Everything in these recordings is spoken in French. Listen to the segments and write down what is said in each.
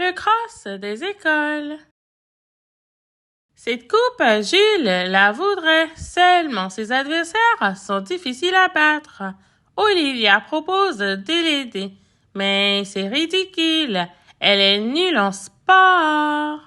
le cross des écoles. Cette coupe, Jules la voudrait, seulement ses adversaires sont difficiles à battre. Olivia propose de l'aider, mais c'est ridicule, elle est nulle en sport.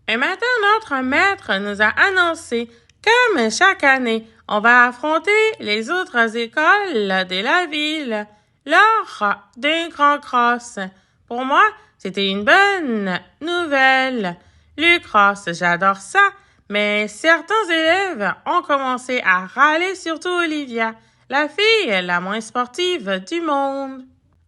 Un matin, notre maître nous a annoncé, comme chaque année, on va affronter les autres écoles de la ville lors d'un grand cross. Pour moi, c'était une bonne nouvelle. Le cross, j'adore ça, mais certains élèves ont commencé à râler, surtout Olivia, la fille la moins sportive du monde.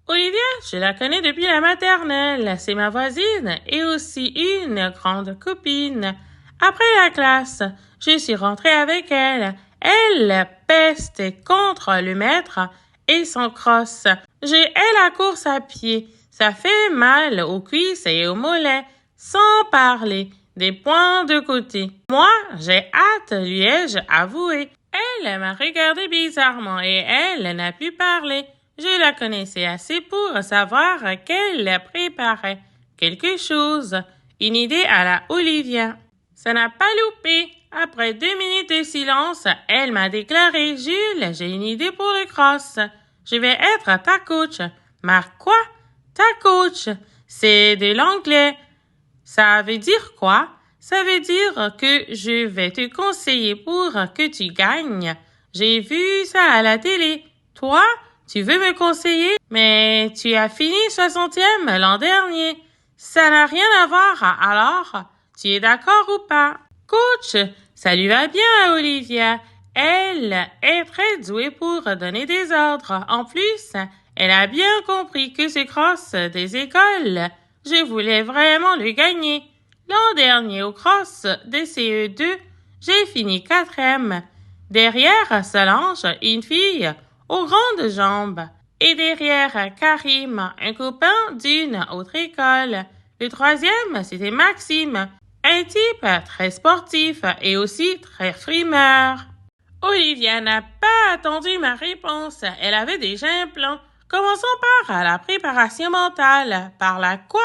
Olivia, je la connais depuis la maternelle. C'est ma voisine et aussi une grande copine. Après la classe, je suis rentrée avec elle. Elle peste contre le maître et son cross. J'ai la course à pied. Ça fait mal aux cuisses et aux mollets, sans parler des points de côté. Moi, j'ai hâte, lui ai-je avoué. Elle m'a regardé bizarrement et elle n'a pu parler. Je la connaissais assez pour savoir qu'elle préparait quelque chose, une idée à la Olivia. Ça n'a pas loupé. Après 2 minutes de silence, elle m'a déclaré « Jules, j'ai une idée pour le cross. Je vais être ta coach. » « Ma quoi? Ta coach? C'est de l'anglais. Ça veut dire quoi? Ça veut dire que je vais te conseiller pour que tu gagnes. J'ai vu ça à la télé. Toi, tu veux me conseiller? Mais tu as fini 60e l'an dernier. Ça n'a rien à voir, alors tu es d'accord ou pas? Coach, ça lui va bien à Olivia. Elle est très douée pour donner des ordres. En plus, elle a bien compris que ce cross des écoles, je voulais vraiment le gagner. L'an dernier au cross des CE2, j'ai fini 4e. Derrière Solange, une fille aux grandes jambes. Et derrière Karim, un copain d'une autre école. Le 3e, c'était Maxime, un type très sportif et aussi très frimeur. Olivia n'a pas attendu ma réponse. Elle avait déjà un plan. Commençons par la préparation mentale. Par la quoi?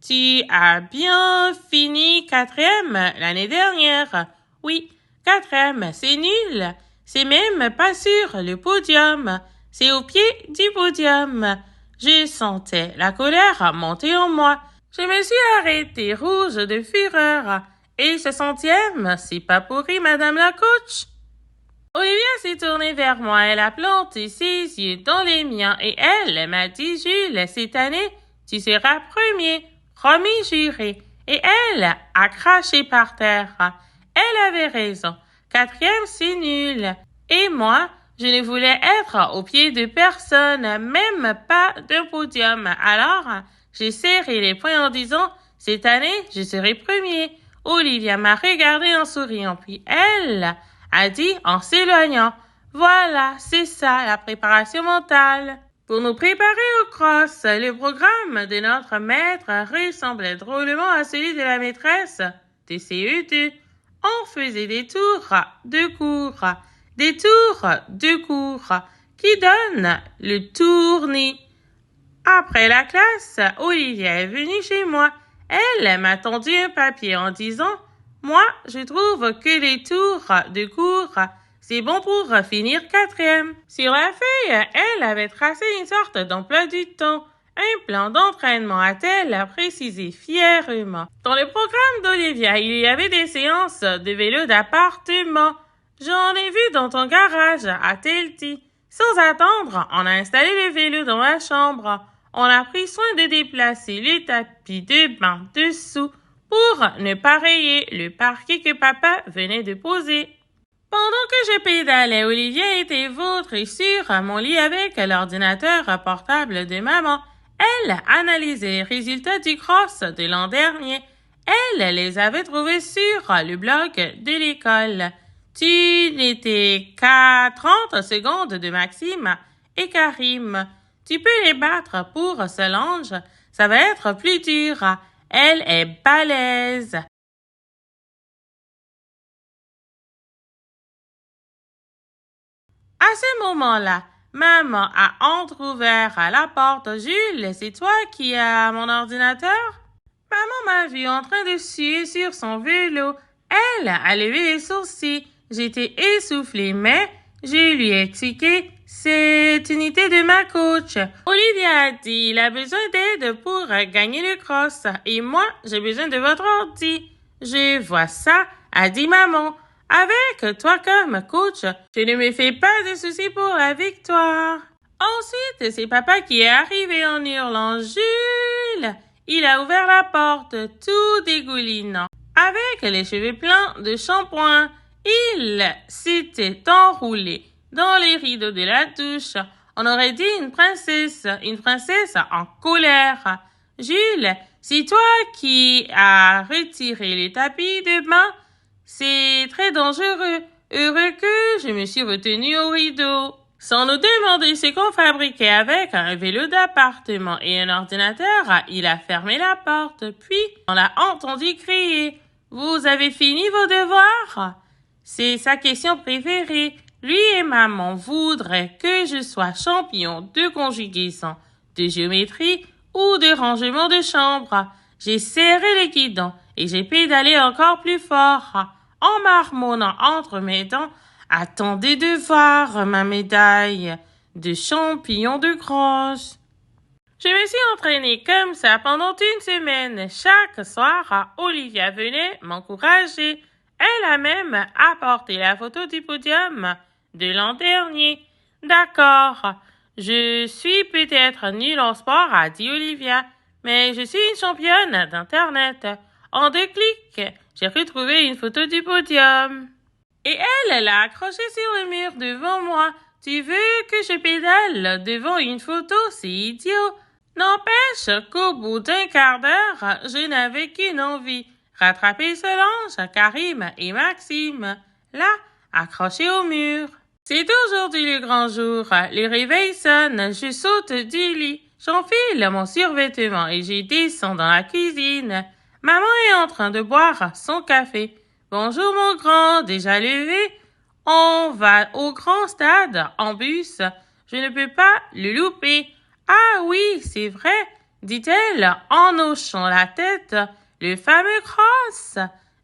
Tu as bien fini 4e l'année dernière. Oui, 4e, c'est nul. C'est même pas sur le podium. C'est au pied du podium. Je sentais la colère monter en moi. Je me suis arrêtée rouge de fureur. Et ce 100e, c'est pas pourri, madame la coach? Olivia s'est tournée vers moi. Elle a planté ses yeux dans les miens et elle m'a dit « Jules, cette année, tu seras premier, promis juré. » Et elle a craché par terre. Elle avait raison. 4e, c'est nul. Et moi, je ne voulais être au pied de personne, même pas d'un podium. Alors, j'ai serré les poings en disant « Cette année, je serai premier. » Olivia m'a regardé en souriant, puis elle a dit en s'éloignant « Voilà, c'est ça la préparation mentale. » Pour nous préparer au cross, le programme de notre maître ressemblait drôlement à celui de la maîtresse de CE2. On faisait des tours de cours, des tours de cours, qui donnent le tournis. Après la classe, Olivia est venue chez moi. Elle m'a tendu un papier en disant « Moi, je trouve que les tours de cours, c'est bon pour finir 4e. » Sur la feuille, elle avait tracé une sorte d'emploi du temps. Un plan d'entraînement, a-t-elle précisé fièrement. Dans le programme d'Olivia, il y avait des séances de vélo d'appartement. J'en ai vu dans ton garage, a-t-elle dit. Sans attendre, on a installé le vélo dans ma chambre. On a pris soin de déplacer le tapis de bain dessous pour ne pas rayer le parquet que papa venait de poser. Pendant que je pédalais, Olivia était vautrée sur mon lit avec l'ordinateur portable de maman. Elle analysait les résultats du cross de l'an dernier. Elle les avait trouvés sur le blog de l'école. Tu n'étais qu'à 30 secondes de Maxime et Karim. Tu peux les battre pour Solange. Ça va être plus dur. Elle est balèze. À ce moment-là, Maman a entrouvert la porte. Jules, c'est toi qui as mon ordinateur? Maman m'a vu en train de suer sur son vélo. Elle a levé les sourcils. J'étais essoufflée, mais je lui ai expliqué c'est une idée de ma coach. Olivia a dit il a besoin d'aide pour gagner le cross et moi, j'ai besoin de votre ordi. Je vois ça, a dit maman. Avec toi comme coach, je ne me fais pas de soucis pour la victoire. Ensuite, c'est papa qui est arrivé en hurlant « Jules !» Il a ouvert la porte, tout dégoulinant. Avec les cheveux pleins de shampoing, il s'était enroulé dans les rideaux de la douche. On aurait dit une princesse en colère. « Jules, c'est toi qui as retiré les tapis de bain. C'est très dangereux. Heureux que je me suis retenue au rideau. » Sans nous demander ce qu'on fabriquait avec un vélo d'appartement et un ordinateur, il a fermé la porte. Puis, on l'a entendu crier « Vous avez fini vos devoirs ?» C'est sa question préférée. Lui et maman voudraient que je sois champion de conjugaison, de géométrie ou de rangement de chambre. J'ai serré les guidons et j'ai pédalé encore plus fort, en marmonnant entre mes dents. Attendez de voir ma médaille de champion de cross. Je me suis entraînée comme ça pendant une semaine. Chaque soir, Olivia venait m'encourager. Elle a même apporté la photo du podium de l'an dernier. D'accord, je suis peut-être nulle en sport, a dit Olivia, mais je suis une championne d'Internet. En 2 clics, j'ai retrouvé une photo du podium. Et elle l'a accrochée sur le mur devant moi. Tu veux que je pédale devant une photo? C'est idiot. N'empêche qu'au bout d'un quart d'heure, je n'avais qu'une envie. Rattraper Solange, Karim et Maxime, là, accrochés au mur. C'est aujourd'hui le grand jour. Le réveil sonne, je saute du lit. J'enfile mon survêtement et je descends dans la cuisine. Maman est en train de boire son café. Bonjour mon grand, déjà levé? On va au grand stade en bus. Je ne peux pas le louper. Ah oui, c'est vrai, dit-elle en hochant la tête. Le fameux cross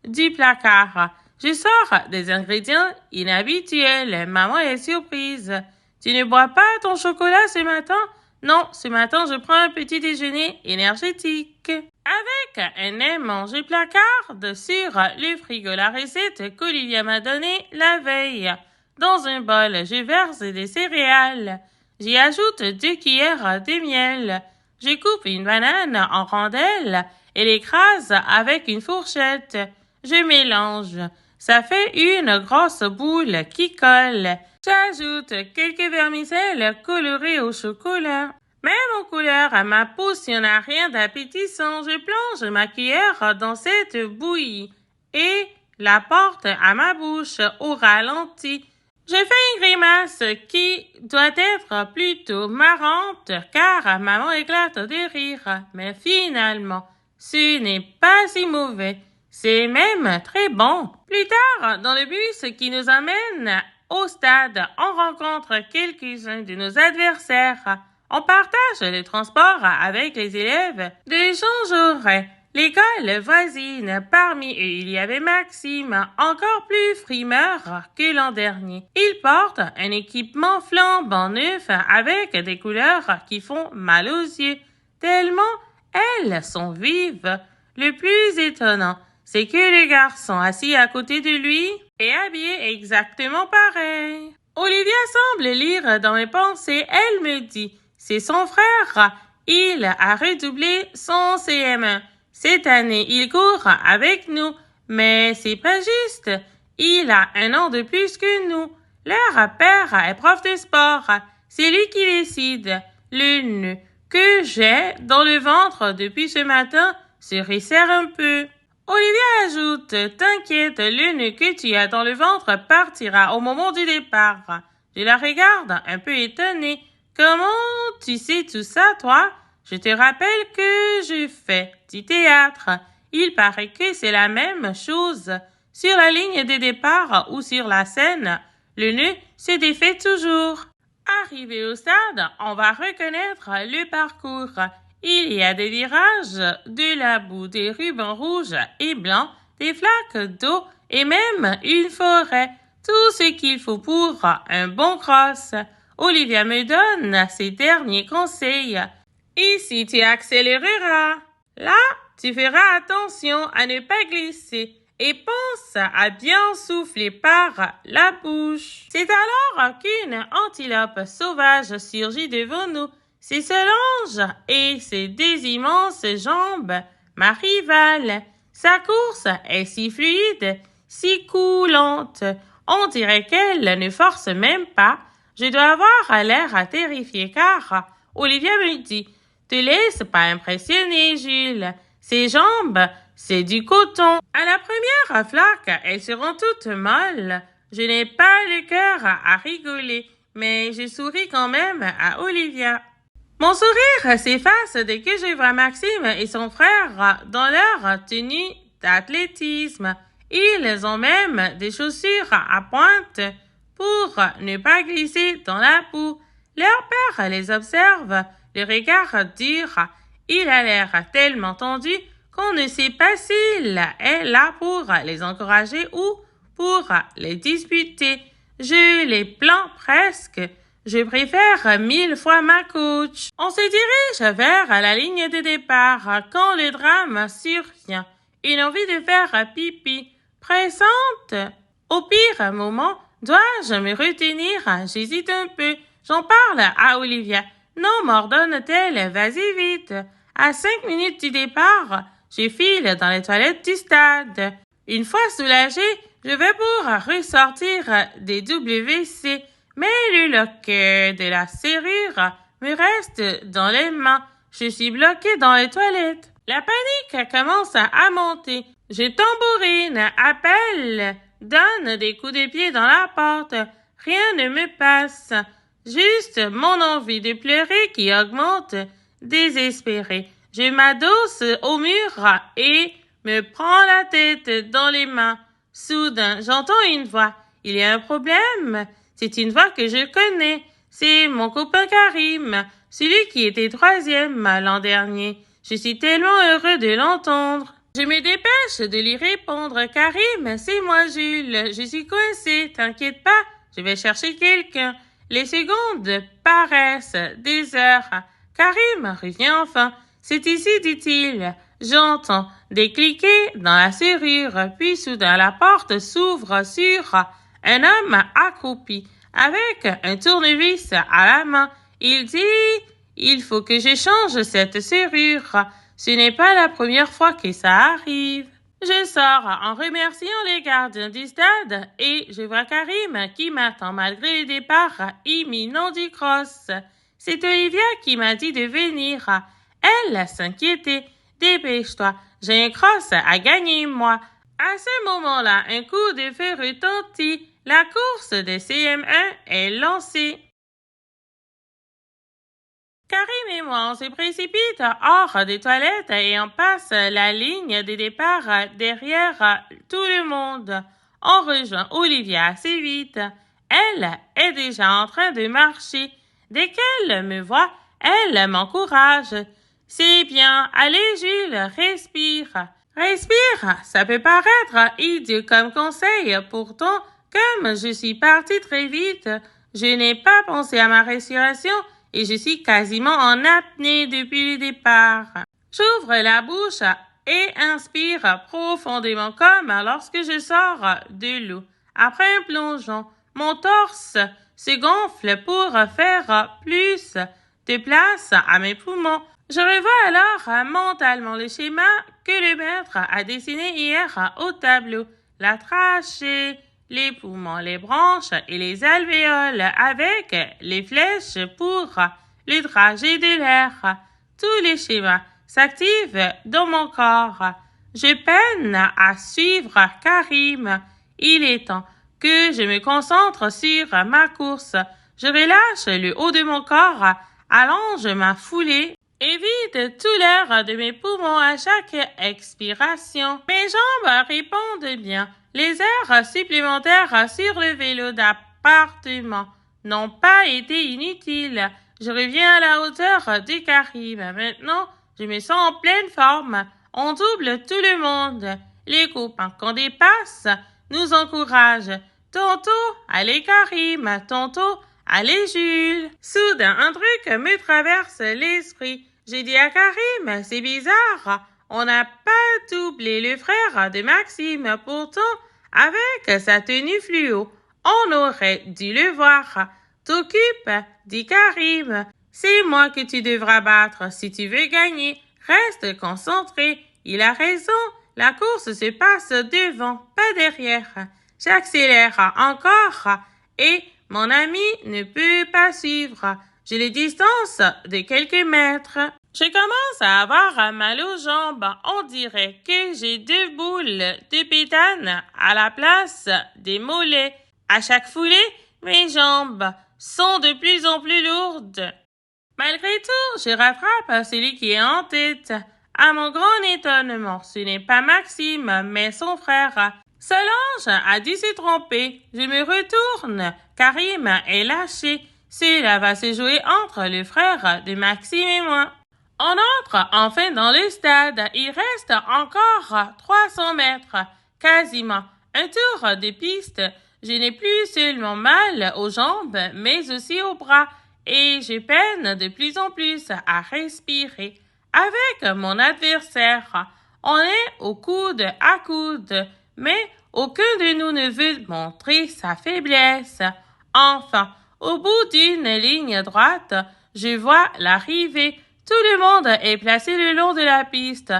du placard. Je sors des ingrédients inhabituels. Maman est surprise. Tu ne bois pas ton chocolat ce matin? Non, ce matin je prends un petit déjeuner énergétique. Avec un aimant, je placarde sur le frigo la recette qu'Olivia m'a donnée la veille. Dans un bol, je verse des céréales. J'y ajoute 2 cuillères de miel. Je coupe une banane en rondelles et l'écrase avec une fourchette. Je mélange. Ça fait une grosse boule qui colle. J'ajoute quelques vermicelles colorées au chocolat. Même en couleur à ma peau, s'il n'y en a rien d'appétissant, je plonge ma cuillère dans cette bouillie et la porte à ma bouche au ralenti. Je fais une grimace qui doit être plutôt marrante car maman éclate de rire. Mais finalement, ce n'est pas si mauvais. C'est même très bon. Plus tard, dans le bus qui nous amène au stade, on rencontre quelques-uns de nos adversaires. On partage le transport avec les élèves de Jean Jaurès, l'école voisine. Parmi eux, il y avait Maxime, encore plus frimeur que l'an dernier. Il porte un équipement flambant neuf avec des couleurs qui font mal aux yeux, tellement elles sont vives. Le plus étonnant, c'est que le garçon assis à côté de lui est habillé exactement pareil. Olivia semble lire dans mes pensées. Elle me dit « C'est son frère. Il a redoublé son CM1. Cette année, il court avec nous. Mais c'est pas juste. Il a 1 an de plus que nous. Leur père est prof de sport. C'est lui qui décide. Le nœud que j'ai dans le ventre depuis ce matin se resserre un peu. » Olivia ajoute « T'inquiète, le nœud que tu as dans le ventre partira au moment du départ. » Je la regarde un peu étonnée. « Comment tu sais tout ça, toi? Je te rappelle que je fais du théâtre. Il paraît que c'est la même chose. Sur la ligne de départ ou sur la scène, le nœud se défait toujours. » Arrivé au stade, on va reconnaître le parcours. Il y a des virages, de la boue, des rubans rouges et blancs, des flaques d'eau et même une forêt. Tout ce qu'il faut pour un bon cross. Olivia me donne ses derniers conseils. Ici, tu accéléreras. Là, tu feras attention à ne pas glisser et pense à bien souffler par la bouche. C'est alors qu'une antilope sauvage surgit devant nous. C'est Solange et ses deux immenses jambes, ma rivale. Sa course est si fluide, si coulante. On dirait qu'elle ne force même pas. Je dois avoir l'air terrifié car Olivia me dit « Te laisse pas impressionner, Jules. Ses jambes, c'est du coton. » À la première flaque, elles seront toutes molles. Je n'ai pas le cœur à rigoler, mais je souris quand même à Olivia. Mon sourire s'efface dès que je vois Maxime et son frère dans leur tenue d'athlétisme. Ils ont même des chaussures à pointe pour ne pas glisser dans la boue. Leur père les observe, le regard dur. Il a l'air tellement tendu qu'on ne sait pas s'il est là pour les encourager ou pour les disputer. Je les plains presque. Je préfère 1000 fois ma coach. On se dirige vers la ligne de départ quand le drame survient. Une envie de faire pipi, pressante. Au pire moment, dois-je me retenir? J'hésite un peu. J'en parle à Olivia. Non, m'ordonne-t-elle, vas-y vite. À 5 minutes du départ, je file dans les toilettes du stade. Une fois soulagée, je vais pour ressortir des WC. Mais le loquet de la serrure me reste dans les mains. Je suis bloquée dans les toilettes. La panique commence à monter. Je tambourine, appelle, donne des coups de pied dans la porte. Rien ne me passe. Juste mon envie de pleurer qui augmente, désespérée. Je m'adosse au mur et me prends la tête dans les mains. Soudain, j'entends une voix. Il y a un problème. C'est une voix que je connais. C'est mon copain Karim, celui qui était 3e l'an dernier. Je suis tellement heureux de l'entendre. Je me dépêche de lui répondre. Karim, c'est moi Jules. Je suis coincée. T'inquiète pas, je vais chercher quelqu'un. Les secondes paraissent des heures. Karim revient enfin. C'est ici, dit-il. J'entends des cliquets dans la serrure, puis soudain la porte s'ouvre sur un homme accroupi avec un tournevis à la main. Il dit « Il faut que je change cette serrure. Ce n'est pas la première fois que ça arrive. » Je sors en remerciant les gardiens du stade et je vois Karim qui m'attend malgré le départ imminent du cross. C'est Olivia qui m'a dit de venir. Elle s'inquiétait. Dépêche-toi, j'ai un cross à gagner, moi. À ce moment-là, un coup de feu retentit. La course de CM1 est lancée. Karim et moi, on se précipite hors des toilettes et on passe la ligne de départ derrière tout le monde. On rejoint Olivia assez vite. Elle est déjà en train de marcher. Dès qu'elle me voit, elle m'encourage. C'est bien, allez Jules, respire. Respire, ça peut paraître idiot comme conseil, pourtant, comme je suis partie très vite, je n'ai pas pensé à ma respiration et je suis quasiment en apnée depuis le départ. J'ouvre la bouche et inspire profondément comme lorsque je sors de l'eau. Après un plongeon, mon torse se gonfle pour faire plus de place à mes poumons. Je revois alors mentalement le schéma que le maître a dessiné hier au tableau. La trachée, les poumons, les branches et les alvéoles avec les flèches pour le trajet de l'air. Tous les schémas s'activent dans mon corps. Je peine à suivre Karim. Il est temps que je me concentre sur ma course. Je relâche le haut de mon corps, allonge ma foulée et vide tout l'air de mes poumons à chaque expiration. Mes jambes répondent bien. Les airs supplémentaires sur le vélo d'appartement n'ont pas été inutiles. Je reviens à la hauteur de Karim. Maintenant, je me sens en pleine forme. On double tout le monde. Les copains qu'on dépasse nous encouragent. Tantôt, allez Karim, tantôt, allez Jules. Soudain, un truc me traverse l'esprit. J'ai dit à Karim, c'est bizarre, on n'a pas doublé le frère de Maxime. Pourtant, avec sa tenue fluo, on aurait dû le voir. T'occupe, dit Karim. C'est moi que tu devras battre si tu veux gagner. Reste concentré. Il a raison. La course se passe devant, pas derrière. J'accélère encore et mon ami ne peut pas suivre. J'ai les distances de quelques mètres. Je commence à avoir mal aux jambes. On dirait que j'ai 2 boules de pétane à la place des mollets. À chaque foulée, mes jambes sont de plus en plus lourdes. Malgré tout, je rattrape celui qui est en tête. À mon grand étonnement, ce n'est pas Maxime, mais son frère. Solange a dû se tromper. Je me retourne. Karim est lâché. Cela va se jouer entre le frère de Maxime et moi. On entre enfin dans le stade. Il reste encore 300 mètres. Quasiment un tour de piste. Je n'ai plus seulement mal aux jambes, mais aussi aux bras. Et je peine de plus en plus à respirer. Avec mon adversaire, on est au coude à coude, mais aucun de nous ne veut montrer sa faiblesse. Enfin, au bout d'une ligne droite, je vois l'arrivée. Tout le monde est placé le long de la piste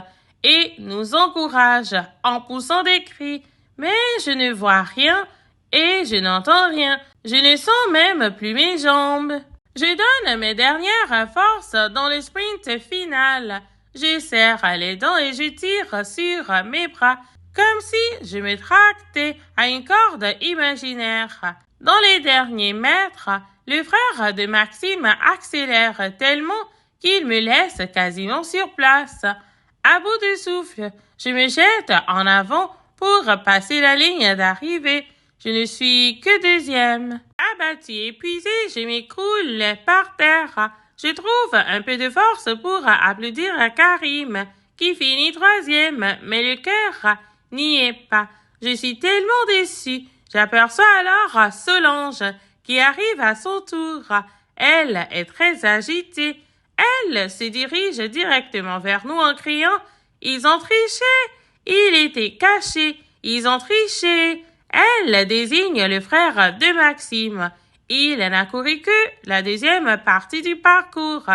et nous encourage en poussant des cris. Mais je ne vois rien et je n'entends rien. Je ne sens même plus mes jambes. Je donne mes dernières forces dans le sprint final. Je serre les dents et je tire sur mes bras, comme si je me tractais à une corde imaginaire. Dans les derniers mètres, le frère de Maxime accélère tellement qu'il me laisse quasiment sur place. À bout de souffle, je me jette en avant pour passer la ligne d'arrivée. Je ne suis que deuxième. Abattu, épuisé, je m'écroule par terre. Je trouve un peu de force pour applaudir Karim, qui finit troisième, mais le cœur n'y est pas. Je suis tellement déçue. J'aperçois alors Solange, qui arrive à son tour. Elle est très agitée. Elle se dirige directement vers nous en criant « Ils ont triché! Il était caché! Ils ont triché! » Elle désigne le frère de Maxime. Il n'a couru que la deuxième partie du parcours.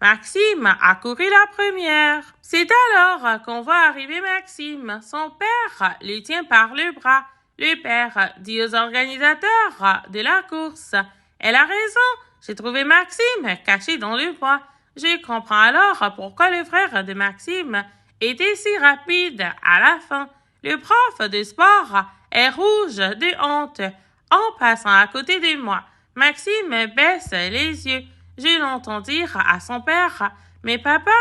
Maxime a couru la première. C'est alors qu'on voit arriver Maxime. Son père le tient par le bras. Le père dit aux organisateurs de la course « Elle a raison, j'ai trouvé Maxime caché dans le bois. » Je comprends alors pourquoi le frère de Maxime était si rapide à la fin. Le prof de sport est rouge de honte. En passant à côté de moi, Maxime baisse les yeux. Je l'entends dire à son père « Mais papa,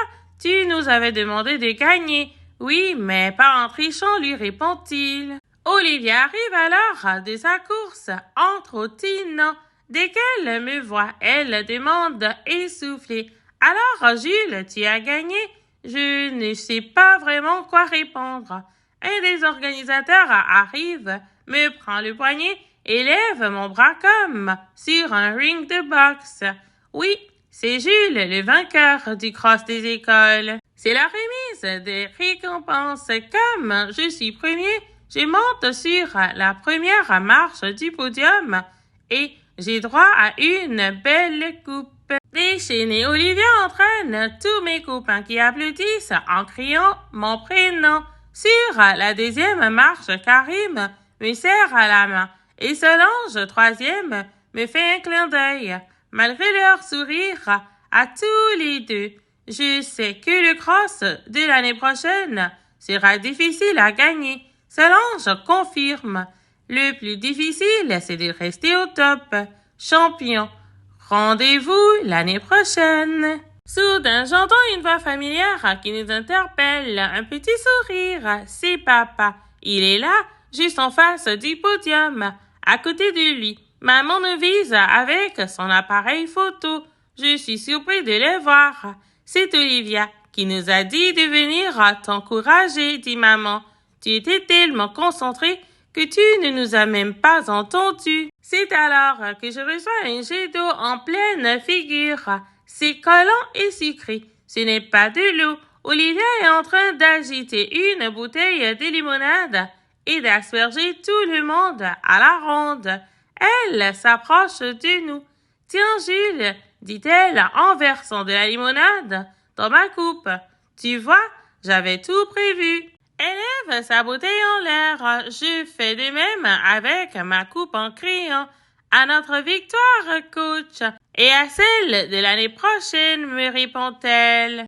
tu nous avais demandé de gagner. »« Oui, mais pas en trichant, lui répond-il. » Olivia arrive alors de sa course en trottinant. Dès qu'elle me voit, elle demande essoufflée « Alors, Jules, tu as gagné? » Je ne sais pas vraiment quoi répondre. Un des organisateurs arrive, me prend le poignet et lève mon bras comme sur un ring de boxe. Oui, c'est Jules, le vainqueur du cross des écoles. C'est la remise des récompenses. Comme je suis premier, je monte sur la première marche du podium et j'ai droit à une belle coupe. Déchaînée, Olivia entraîne tous mes copains qui applaudissent en criant mon prénom. Sur la deuxième marche, Karim me serre à la main et Solange, troisième, me fait un clin d'œil. Malgré leur sourire à tous les deux, je sais que le cross de l'année prochaine sera difficile à gagner. Solange confirme. Le plus difficile, c'est de rester au top. Champion. Rendez-vous l'année prochaine. Soudain, j'entends une voix familière qui nous interpelle. Un petit sourire. C'est papa. Il est là, juste en face du podium, à côté de lui. Maman nous vise avec son appareil photo. Je suis surpris de les voir. C'est Olivia qui nous a dit de venir t'encourager, dit maman. Tu étais tellement concentrée que tu ne nous as même pas entendus. C'est alors que je reçois un jet d'eau en pleine figure. C'est collant et sucré. Ce n'est pas de l'eau. Olivia est en train d'agiter une bouteille de limonade et d'asperger tout le monde à la ronde. Elle s'approche de nous. Tiens, Jules, dit-elle en versant de la limonade dans ma coupe. Tu vois, j'avais tout prévu. Elle lève sa bouteille en l'air. Je fais de même avec ma coupe en criant à notre victoire, coach. Et à celle de l'année prochaine, me répond-elle.